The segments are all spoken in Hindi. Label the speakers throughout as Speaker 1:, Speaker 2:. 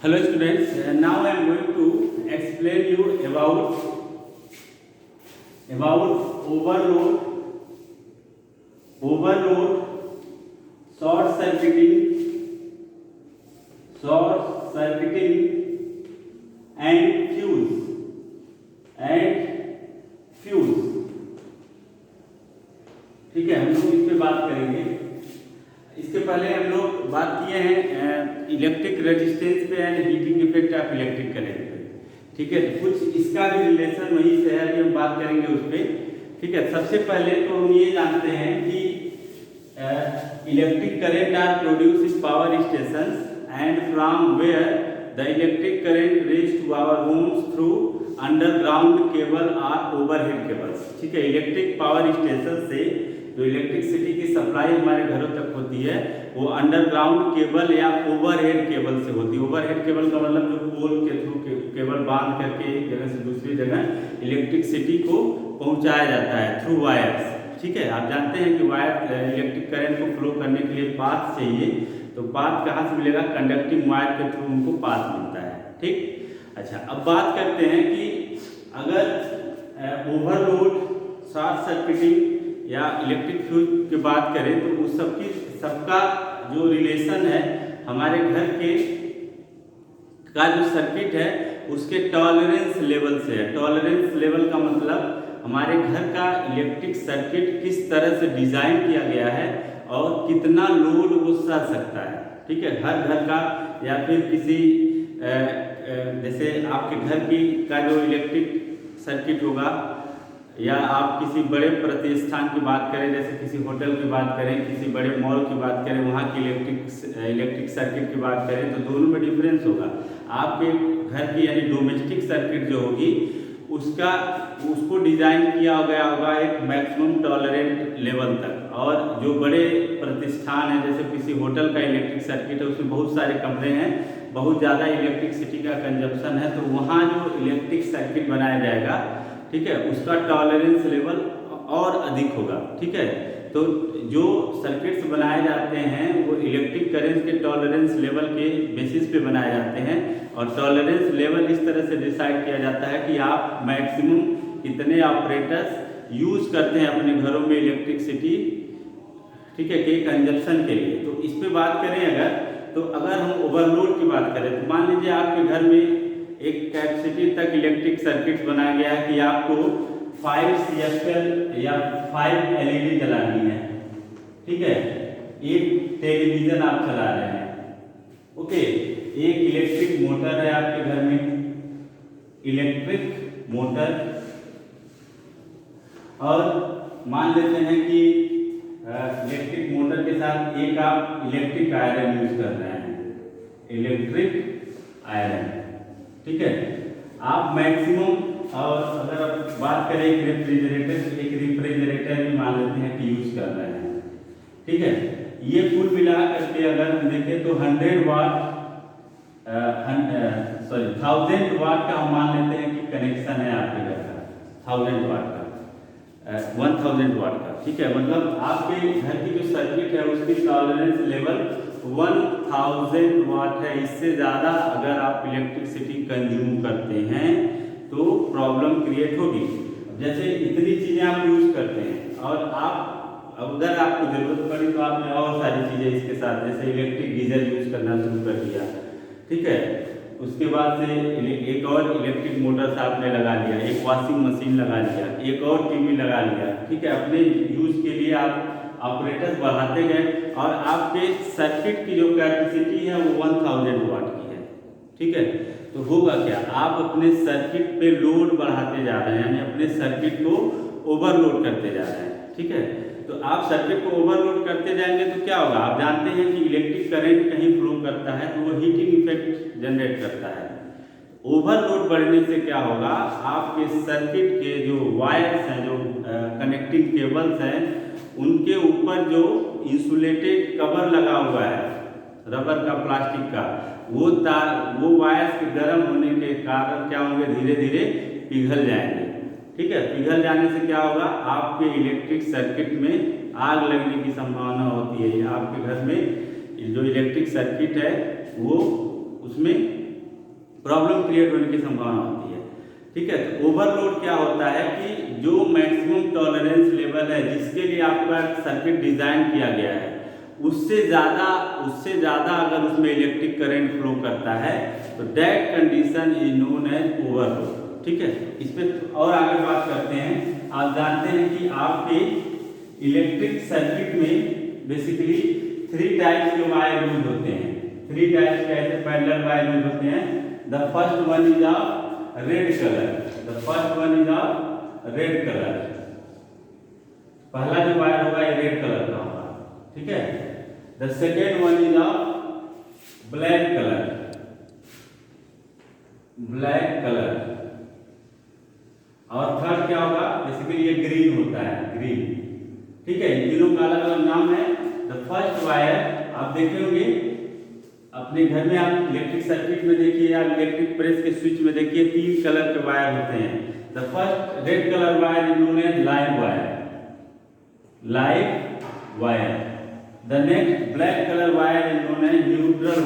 Speaker 1: Hello students, now I am going to explain you about overload, short circuiting and fuse. ठीक है, हम लोग इस पे बात करेंगे। इसके पहले हम लोग बात किए हैं इलेक्ट्रिक रेजिस्टेंस पे and heating effect of electric current पे। ठीक है, तो कुछ इसका भी रिलेशन वहीं से है, अभी हम बात करेंगे उस पर। ठीक है, सबसे पहले तो हम ये जानते हैं कि electric current are produce in power station and from where the electric current reach to our homes through underground cable or overhead cables. ठीक है, इलेक्ट्रिक पावर स्टेशन से जो इलेक्ट्रिसिटी की सप्लाई हमारे घरों तक होती है वो अंडरग्राउंड केबल या ओवरहेड केबल से होती है। ओवरहेड केबल का मतलब जो पोल के थ्रू केबल बांध करके एक जगह से दूसरी जगह इलेक्ट्रिसिटी को पहुंचाया जाता है थ्रू वायर्स। ठीक है, आप जानते हैं कि वायर इलेक्ट्रिक करंट को फ्लो करने के लिए पाथ चाहिए, तो पाथ कहाँ से मिलेगा? कंडक्टिंग वायर के थ्रू उनको पाथ मिलता है। ठीक, अच्छा, अब बात करते हैं कि अगर ओवरलोड, शॉर्ट सर्किटिंग या इलेक्ट्रिक फ्यूज की बात करें तो उस सबका जो रिलेशन है हमारे घर के का जो सर्किट है उसके टॉलरेंस लेवल से है। टॉलरेंस लेवल का मतलब हमारे घर का इलेक्ट्रिक सर्किट किस तरह से डिजाइन किया गया है और कितना लोड वो सह सकता है। ठीक है, हर घर का या फिर किसी जैसे आपके घर का जो इलेक्ट्रिक सर्किट होगा या आप किसी बड़े प्रतिष्ठान की बात करें, जैसे किसी होटल की बात करें, किसी बड़े मॉल की बात करें, वहाँ की इलेक्ट्रिक सर्किट की बात करें तो दोनों में डिफरेंस होगा। आपके घर की यानी डोमेस्टिक सर्किट जो होगी उसको डिजाइन किया गया होगा एक मैक्सिमम टॉलरेंट लेवल तक, और जो बड़े प्रतिष्ठान है जैसे किसी होटल का इलेक्ट्रिक सर्किट है उसमें बहुत सारे कमरे हैं, बहुत ज़्यादा इलेक्ट्रिसिटी का कंजप्शन है, तो वहाँ जो इलेक्ट्रिक सर्किट बनाया जाएगा, ठीक है, उसका टॉलरेंस लेवल और अधिक होगा। ठीक है, तो जो सर्किट्स बनाए जाते हैं वो इलेक्ट्रिक करंट के टॉलरेंस लेवल के बेसिस पे बनाए जाते हैं, और टॉलरेंस लेवल इस तरह से डिसाइड किया जाता है कि आप मैक्सिमम कितने ऑपरेटर्स यूज करते हैं अपने घरों में इलेक्ट्रिसिटी, ठीक है, के कंजप्शन के लिए। तो इस पे बात करें अगर हम ओवरलोड की बात करें तो मान लीजिए आपके घर में एक कैपेसिटी तक इलेक्ट्रिक सर्किट बनाया गया है कि आपको 5 CFL या 5 LED जलानी है। ठीक है, एक टेलीविजन आप चला रहे हैं, ओके, एक इलेक्ट्रिक मोटर है आपके घर में, इलेक्ट्रिक मोटर, और मान लेते हैं कि इलेक्ट्रिक मोटर के साथ एक आप इलेक्ट्रिक आयरन यूज कर रहे हैं, इलेक्ट्रिक आयरन। ठीक है, आप मैक्सिमम, और अगर आप बात करें एक रेफ्रिजरेटर भी मान लेते हैं कि यूज कर रहे हैं। ठीक है, ये कुल मिला करके अगर हम देखें तो 1000 वाट का हम मान लेते हैं कि कनेक्शन है आपके घर का, 1000 वाट का, 1000 वाट का। ठीक है, मतलब आपके घर की जो सर्किट है उसकी टॉलरेंस लेवल 1000 वाट है। इससे ज़्यादा अगर आप इलेक्ट्रिसिटी कंज्यूम करते हैं तो प्रॉब्लम क्रिएट होगी। जैसे इतनी चीज़ें आप यूज़ करते हैं और अगर आपको ज़रूरत पड़ी तो आपने और सारी चीज़ें इसके साथ, जैसे इलेक्ट्रिक गीजर यूज़ करना शुरू कर दिया, ठीक है, उसके बाद से एक और इलेक्ट्रिक मोटर्स आपने लगा लिया, एक वॉशिंग मशीन लगा लिया, एक और टीवी लगा लिया। ठीक है, अपने यूज़ के लिए आप ऑपरेटर्स बढ़ाते गए और आपके सर्किट की जो कैपेसिटी है वो 1000 वाट की है। ठीक है, तो होगा क्या, आप अपने सर्किट पे लोड बढ़ाते जा रहे हैं, यानी अपने सर्किट को ओवरलोड करते जा रहे हैं। ठीक है, तो आप सर्किट को ओवरलोड करते जाएंगे तो क्या होगा, आप जानते हैं कि इलेक्ट्रिक करंट कहीं फ्लो करता है तो वो हीटिंग इफेक्ट जनरेट करता है। ओवरलोड बढ़ने से क्या होगा, आपके सर्किट के जो वायर्स हैं, जो कनेक्टिंग केबल्स हैं, उनके ऊपर जो इंसुलेटेड कवर लगा हुआ है रबर का, प्लास्टिक का, वो वायर्स के गर्म होने के कारण क्या होंगे, धीरे धीरे पिघल जाएंगे। ठीक है, पिघल जाने से क्या होगा, आपके इलेक्ट्रिक सर्किट में आग लगने की संभावना होती है। आपके घर में जो इलेक्ट्रिक सर्किट है वो उसमें प्रॉब्लम क्रिएट होने की संभावना होती है। ठीक है, तो ओवरलोड क्या होता है कि जो मैक्सिमम टॉलरेंस लेवल है जिसके लिए आपका सर्किट डिजाइन किया गया है उससे ज़्यादा अगर उसमें इलेक्ट्रिक करंट फ्लो करता है तो that condition is known as overload. ठीक है, इस पर और आगे बात करते हैं। आप जानते हैं कि आपके इलेक्ट्रिक सर्किट में बेसिकली 3 टाइप्स के वायर यूज होते हैं। 3 टाइप्स के ऐसे पैरेलल वायर यूज होते हैं। The first one is of red colour. पहला जो वायर होगा ये रेड कलर का होगा। ठीक है, the second one is of black colour और थर्ड क्या होगा, बेसिकली ये ग्रीन होता है, ग्रीन। ठीक है, इन तीनों का अलग अलग नाम है। द फर्स्ट वायर आप देखे होंगे अपने घर में, आप इलेक्ट्रिक सर्किट में देखिए या इलेक्ट्रिक प्रेस के स्विच में देखिए 3 कलर के वायर होते हैं। The first red colour wire is known as live wire. The next black colour wire is known as neutral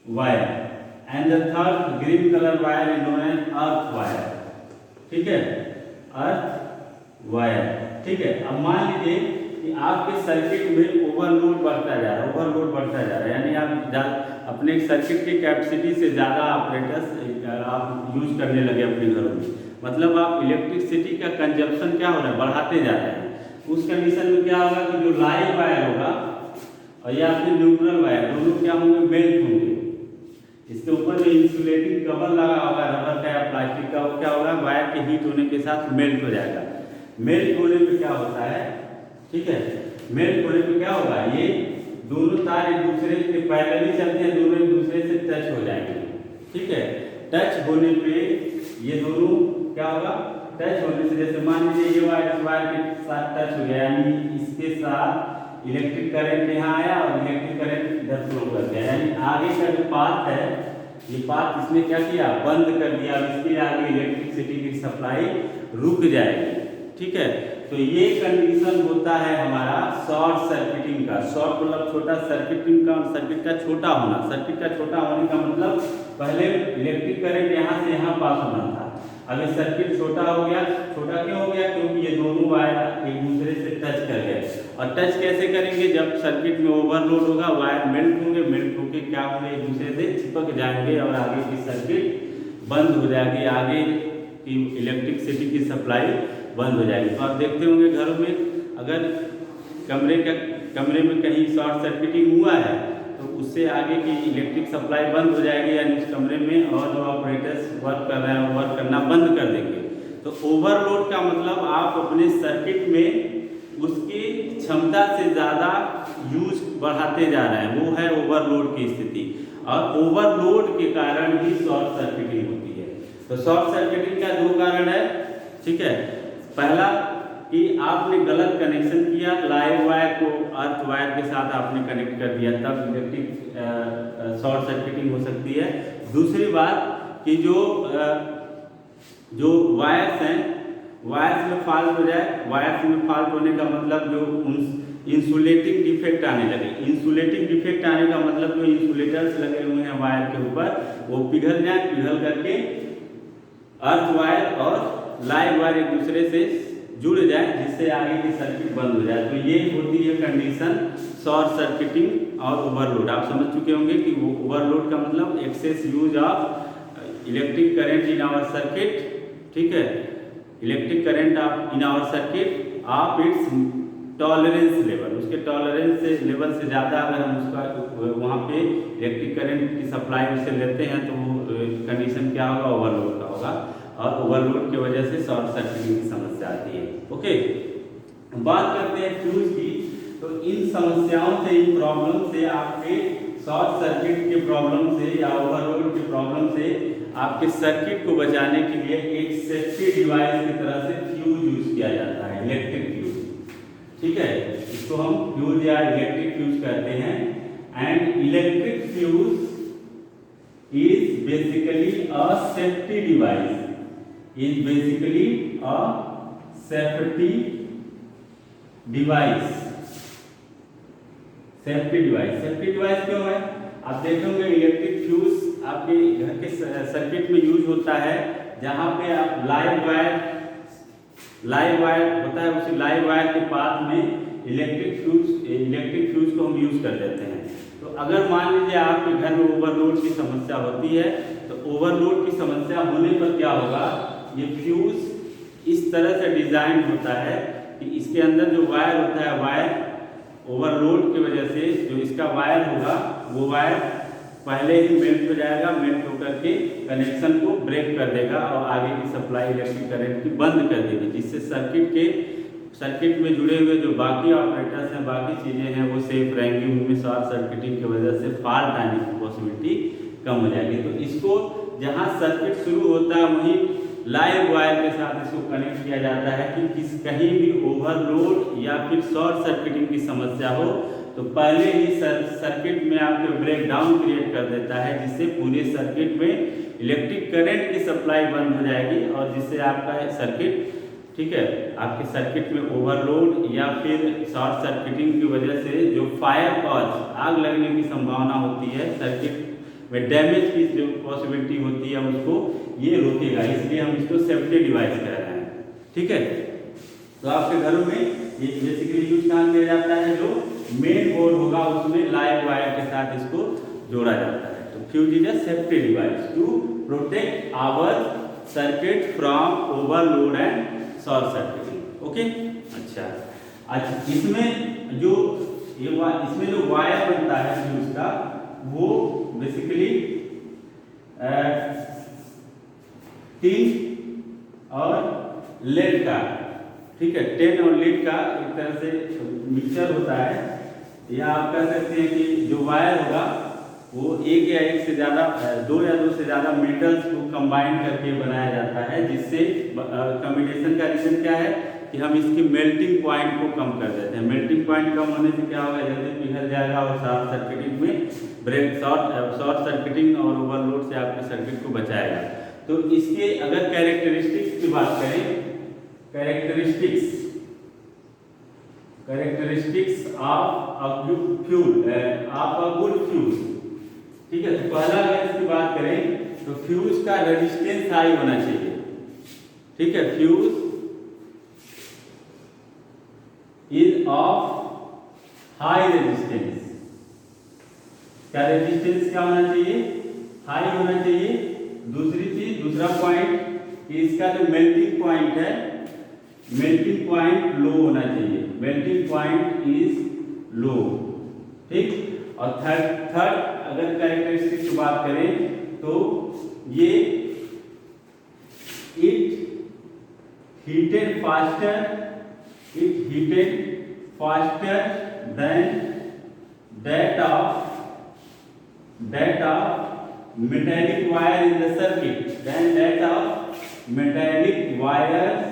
Speaker 1: wire and the third green colour wire is known as earth wire. ठीक है, अर्थ वायर। ठीक है, अब मान लीजिए कि आपके सर्किट में ओवरलोड बढ़ता जा रहा है, यानी आप अपने सर्किट की कैपेसिटी से ज़्यादा ऑपरेटर्स आप यूज करने लगे अपने घरों में, मतलब आप इलेक्ट्रिसिटी का कंजप्शन क्या हो रहा है, बढ़ाते जा रहे हैं। उस कंडीशन में क्या होगा कि जो लाइव वायर होगा और या फिर न्यूट्रल वायर, दोनों क्या होंगे, मेल्ट होंगे। इसके ऊपर जो इंसुलेटिंग कवर लगा होगा रबर का या प्लास्टिक का, वो क्या होगा, वायर के हीट होने के साथ मेल्ट हो जाएगा। मेल्ट होने पे क्या होता है, ठीक है, मेल्ट होने पे क्या होगा, ये दोनों तार एक दूसरे के पैरेलली चलते हैं, दोनों एक दूसरे से टच हो जाएंगे। ठीक है, टच होने पे ये दोनों क्या होगा, टच होने से जैसे मान लीजिए ये वायर इस वायर के साथ टच हो गया, यानी इसके साथ इलेक्ट्रिक करंट यहाँ आया और इलेक्ट्रिक करंट इधर फ्लो कर गया, यानी आगे का जो पाथ है, ये पाथ इसने क्या किया, बंद कर दिया। इसके आगे इलेक्ट्रिसिटी की सप्लाई रुक जाएगी। ठीक है, तो ये कंडीशन होता है हमारा शॉर्ट सर्किटिंग का। शॉर्ट मतलब छोटा, सर्किटिंग का, सर्किट का छोटा होना। सर्किट का छोटा होने का मतलब पहले इलेक्ट्रिक करंट यहाँ से यहाँ पास होना था, अब ये सर्किट छोटा हो गया। छोटा क्यों हो गया, क्योंकि ये दोनों वायर एक दूसरे से टच कर गए। और टच कैसे करेंगे, जब सर्किट में ओवरलोड होगा, वायर मेल्ट होंगे, मेल्ट होकर क्या होंगे, एक दूसरे से चिपक जाएंगे और आगे की सर्किट बंद हो जाएगी, आगे की इलेक्ट्रिसिटी की सप्लाई बंद हो जाएगी। तो आप देखते होंगे घरों में अगर कमरे में कहीं शॉर्ट सर्किटिंग हुआ है तो उससे आगे की इलेक्ट्रिक सप्लाई बंद हो जाएगी, यानी उस कमरे में और जो ऑपरेटर्स वर्क कर रहे हैं वर्क करना बंद कर देंगे। तो ओवरलोड का मतलब आप अपने सर्किट में उसकी क्षमता से ज़्यादा यूज बढ़ाते जा रहे हैं, वो है ओवरलोड की स्थिति। और ओवरलोड के कारण ही शॉर्ट सर्किटिंग होती है। तो शॉर्ट सर्किटिंग का 2 कारण है। ठीक है, पहला कि आपने गलत कनेक्शन किया, लाइव वायर को अर्थ वायर के साथ आपने कनेक्ट कर दिया, तब इलेक्ट्रिक शॉर्ट सर्किटिंग हो सकती है। दूसरी बात कि जो वायर्स हैं, वायर्स में फॉल्ट हो जाए। वायर्स में फॉल्ट होने का मतलब जो इंसुलेटिंग डिफेक्ट आने लगे। इंसुलेटिंग डिफेक्ट आने का मतलब जो इंसुलेटर्स लगे हुए हैं वायर के ऊपर वो पिघल जाए, पिघल करके अर्थ वायर और लाइव वायर एक दूसरे से जुड़ जाए, जिससे आगे की सर्किट बंद हो जाए। तो ये होती है कंडीशन शॉर्ट सर्किटिंग और ओवरलोड। आप समझ चुके होंगे कि वो ओवरलोड का मतलब excess use of electric current in our circuit. ठीक है, electric current of in our circuit of its tolerance level, उसके टॉलरेंस से लेवल से ज़्यादा अगर हम उसका वहाँ पे इलेक्ट्रिक करंट की सप्लाई उससे लेते हैं तो वो कंडीशन क्या होगा, ओवरलोड का होगा। और ओवरलोड की वजह से शॉर्ट सर्किटिंग की समस्या आती है। ओके, बात करते हैं फ्यूज की। तो इन समस्याओं से, इन प्रॉब्लम से, आपके शॉर्ट सर्किट के प्रॉब्लम से या ओवरलोड के प्रॉब्लम से आपके सर्किट को बचाने के लिए एक सेफ्टी डिवाइस की तरह से फ्यूज यूज किया जाता है, इलेक्ट्रिक फ्यूज। ठीक है, इसको हम फ्यूज या इलेक्ट्रिक फ्यूज कहते हैं। And electric fuse is basically a safety device, is basically a safety device। Safety device क्यों है? आप देखोगे इलेक्ट्रिक फ्यूज आपके घर के सर्किट में यूज होता है, जहाँ पे आप लाइव वायर होता है, उसी लाइव वायर के पास में इलेक्ट्रिक फ्यूज को हम यूज कर देते हैं। तो अगर मान लीजिए आपके घर में ओवरलोड की समस्या होती है, तो ओवरलोड की समस्या होने पर क्या होगा, ये फ्यूज इस तरह से डिजाइन होता है कि इसके अंदर जो वायर होता है, वायर ओवरलोड की वजह से जो इसका वायर होगा वो वायर पहले ही मेल्ट हो जाएगा, मेल्ट होकर के कनेक्शन को ब्रेक कर देगा और आगे की सप्लाई इलेक्ट्रिक करंट की बंद कर देगी, जिससे सर्किट में जुड़े हुए जो बाकी ऑपरेटर्स हैं, बाकी चीज़ें हैं, वो सेफ रहेंगी। उनमें शॉर्ट सर्किटिंग की वजह से फॉल्ट आने की पॉसिबिलिटी कम हो जाएगी। तो इसको जहाँ सर्किट शुरू होता है वहीं लाइव वायर के साथ इसको कनेक्ट किया जाता है कि कहीं भी ओवरलोड या फिर शॉर्ट सर्किटिंग की समस्या हो तो पहले ही सर्किट में आपके ब्रेकडाउन क्रिएट कर देता है, जिससे पूरे सर्किट में इलेक्ट्रिक करंट की सप्लाई बंद हो जाएगी और जिससे आपका सर्किट, ठीक है, आपके सर्किट में ओवरलोड या फिर शॉर्ट सर्किटिंग की वजह से जो फायर कॉज, आग लगने की संभावना होती है, सर्किट में डैमेज की जो पॉसिबिलिटी होती है उसको ये रोकेगा। इसलिए हम इसको सेफ्टी डिवाइस कह रहे हैं, ठीक है। तो आपके घरों में ये बेसिकली यूज कहाँ किया जाता है, जो मेन बोर्ड होगा उसमें लाइव वायर के साथ इसको जोड़ा जाता है। तो fuse is a safety device to protect our circuit from overload and short circuiting. Okay, अच्छा, इसमें जो वायर बनता है फ्यूज का, वो बेसिकली टिन और लेड का, ठीक है, टिन और लेड का एक तरह से मिक्सचर होता है, या आप कह सकते हैं कि जो वायर होगा वो एक या एक से ज़्यादा, दो या दो से ज़्यादा मेटल्स को कंबाइन करके बनाया जाता है, जिससे कॉम्बिनेशन का रीजन क्या है कि हम इसकी मेल्टिंग पॉइंट को कम कर देते हैं। मेल्टिंग पॉइंट कम होने से क्या होगा, जल्दी पिघल जाएगा और शॉर्ट सर्किटिंग में शॉर्ट सर्किटिंग और ओवरलोड से आपके सर्किट को बचाएगा। तो इसके अगर कैरेक्टरिस्टिक्स की बात करें, characteristics of a good fuse, ठीक है। तो पहला अगर इसकी बात करें तो फ्यूज का रेजिस्टेंस हाई होना चाहिए, ठीक है। Fuse is of high resistance, क्या रेजिस्टेंस क्या होना चाहिए, हाई होना चाहिए। दूसरी चीज, दूसरा पॉइंट कि इसका जो मेल्टिंग पॉइंट है, मेल्टिंग पॉइंट लो होना चाहिए, मेल्टिंग पॉइंट इज लो, ठीक। और थर्ड अगर कैरेक्टरिस्टिक की बात करें तो ये it heated faster than that of metallic wire in the circuit, than that of metallic wires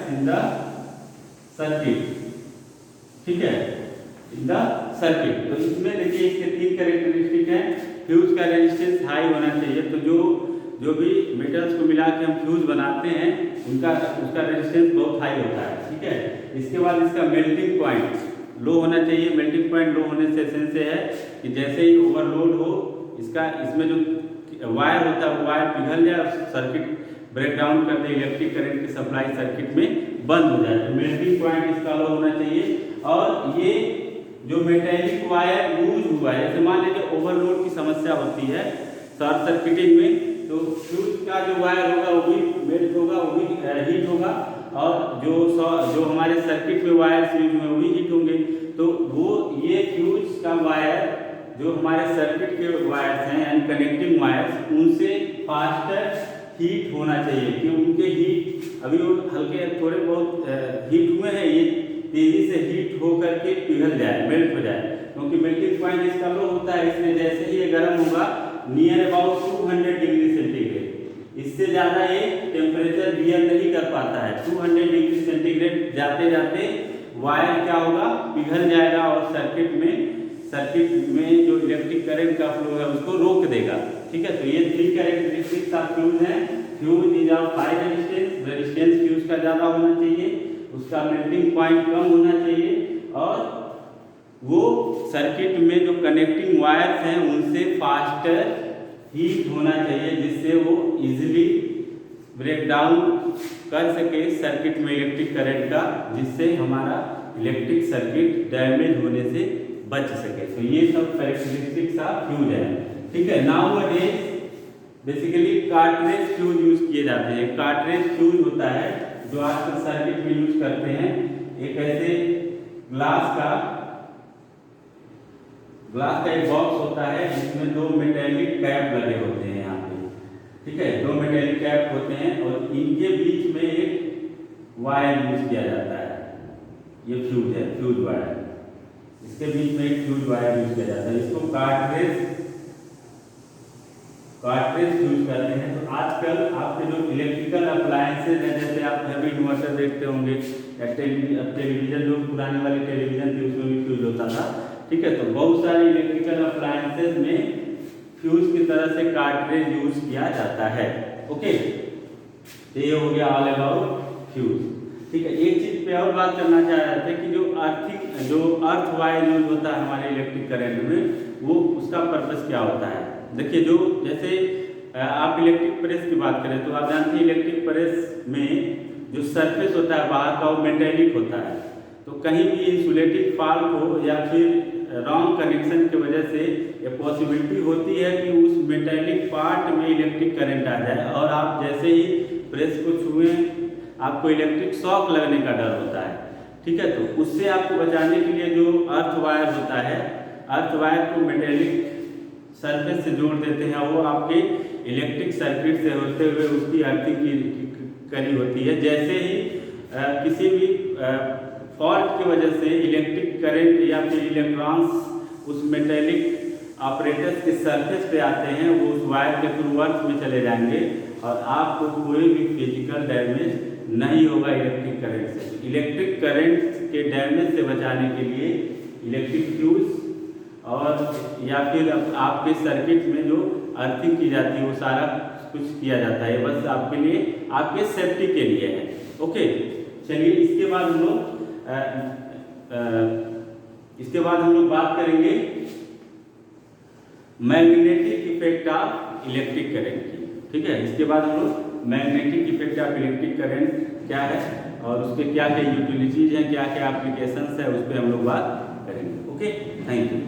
Speaker 1: in the circuit, ठीक है, इन द सर्किट। तो इसमें देखिए इसके तीन कैरेक्टरिस्टिक हैं। फ्यूज का रेजिस्टेंस हाई होना चाहिए, तो जो भी मेटल्स को मिला के हम फ्यूज बनाते हैं उसका रेजिस्टेंस बहुत हाई होता है, ठीक है। इसके बाद इसका मेल्टिंग पॉइंट लो होना चाहिए। मेल्टिंग पॉइंट लो होने से सेंस है कि जैसे ही ओवरलोड हो, इसमें जो वायर होता है वो वायर पिघल जाए और सर्किट ब्रेकडाउन कर दे, इलेक्ट्रिक करंट की सप्लाई सर्किट में बंद हो जाए। तो मेल्टिंग पॉइंट इसका लो होना चाहिए। और ये जो मेटेलिक वायर यूज हुआ है, जैसे मान लीजिए ओवरलोड की समस्या होती है शॉर्ट सर्किटिंग में, तो फ्यूज का जो वायर होगा वो भी मेल्ट होगा, वो भी हीट होगा, और जो हमारे सर्किट में वायर्स यूज हुए वो भी हीट होंगे। तो वो ये फ्यूज का वायर जो हमारे सर्किट के वायर्स हैं एंड कनेक्टिंग वायर्स, उनसे फास्टर हीट होना चाहिए कि उनके हीट अभी वो हल्के थोड़े बहुत हीट हुए हैं, ये तेजी से हीट होकर के पिघल जाए, मेल्ट हो जाए, क्योंकि मेल्टिंग पॉइंट इसका लो होता है। इसलिए जैसे ही ये गर्म होगा नियर अबाउट 200 डिग्री सेंटीग्रेड, इससे ज़्यादा ये टेम्परेचर बियर नहीं कर पाता है। 200 डिग्री सेंटीग्रेड जाते जाते वायर क्या होगा, पिघल जाएगा और सर्किट में जो इलेक्ट्रिक करंट का फ्लो है उसको रोक देगा, ठीक है। तो ये थ्री कैरेक्टरिस्टिक्स ऑफ फ्यूज हैं। Fuse is of high resistance fuse का ज़्यादा होना चाहिए, उसका मेल्टिंग पॉइंट कम होना चाहिए, और वो सर्किट में जो कनेक्टिंग वायर्स हैं उनसे फास्टर हीट होना चाहिए, जिससे वो इजीली ब्रेक डाउन कर सके सर्किट में इलेक्ट्रिक करंट का, जिससे हमारा इलेक्ट्रिक सर्किट डैमेज होने से बच सके। तो ये सब कैरेक्टरिस्टिक्स ऑफ फ्यूज है। ठीक है, नाउ अडेज बेसिकली कार्ट्रेज फ्यूज यूज किए जाते हैं। कार्ट्रेज फ्यूज होता है जो आजकल सर्किट में यूज करते हैं। एक ऐसे ग्लास का एक बॉक्स होता है जिसमें दो मेटेलिक कैप लगे होते हैं यहाँ पे। ठीक है, दो मेटेलिक कैप होते हैं और इनके बीच में एक वायर यूज किया जाता है। ये फ्यूज है, फ्यूज वायर। इसके बीच में एक फ्यूज वायर यूज किया जाता है। इसको कार्ट्रेज यूज करते हैं। तो आजकल आपके जो इलेक्ट्रिकल अप्लायंसेज हैं, जैसे आप घर में इन्वर्टर देखते होंगे या टेलीविजन, जो पुराने वाली टेलीविजन थी उसमें भी फ्यूज होता था। ठीक है, तो बहुत सारे इलेक्ट्रिकल अप्लायंसेज में फ्यूज की तरह से कार्ट्रेज यूज किया जाता है। ओके, तो ये हो गया ऑल अबाउट फ्यूज। ठीक है, एक चीज पे और बात करना चाह रहे थे कि जो अर्थ वायर यूज होता है हमारे इलेक्ट्रिक करंट में, वो उसका पर्पस क्या होता है। देखिए, जो जैसे आप इलेक्ट्रिक प्रेस की बात करें तो आप जानते हैं इलेक्ट्रिक प्रेस में जो सरफेस होता है बाहर का वो मेटेलिक होता है। तो कहीं भी इंसुलेटिंग फॉल्ट हो या फिर रॉन्ग कनेक्शन की वजह से ये पॉसिबिलिटी होती है कि उस मेटेलिक पार्ट में इलेक्ट्रिक करंट आ जाए और आप जैसे ही प्रेस को छुएं आपको इलेक्ट्रिक शॉक लगने का डर होता है। ठीक है, तो उससे आपको बचाने के लिए जो अर्थ वायर होता है, अर्थ वायर को मेटेलिक सरफेस से जोड़ देते हैं। वो आपके इलेक्ट्रिक सर्किट से होते हुए उसकी अर्थिंग करी होती है। जैसे ही किसी भी फॉल्ट की वजह से इलेक्ट्रिक करंट या फिर इलेक्ट्रॉन्स उस मेटेलिक ऑपरेटर्स के सरफेस पे आते हैं, वो उस वायर के थ्रू अर्थ में चले जाएंगे और आपको कोई भी फिजिकल डैमेज नहीं होगा इलेक्ट्रिक करंट से। इलेक्ट्रिक करंट के डैमेज से बचाने के लिए इलेक्ट्रिक फ्यूज और या फिर आपके सर्किट में जो अर्थिंग की जाती है वो सारा कुछ किया जाता है, बस आपके लिए, आपके सेफ्टी के लिए है। ओके, चलिए इसके बाद हम लोग बात करेंगे magnetic effect of electric current की। ठीक है, इसके बाद हम लोग magnetic effect of electric current क्या है और उसके क्या क्या यूटिलिटीज हैं, क्या क्या एप्लीकेशंस है, उस पर हम लोग बात करेंगे। Okay, thank you.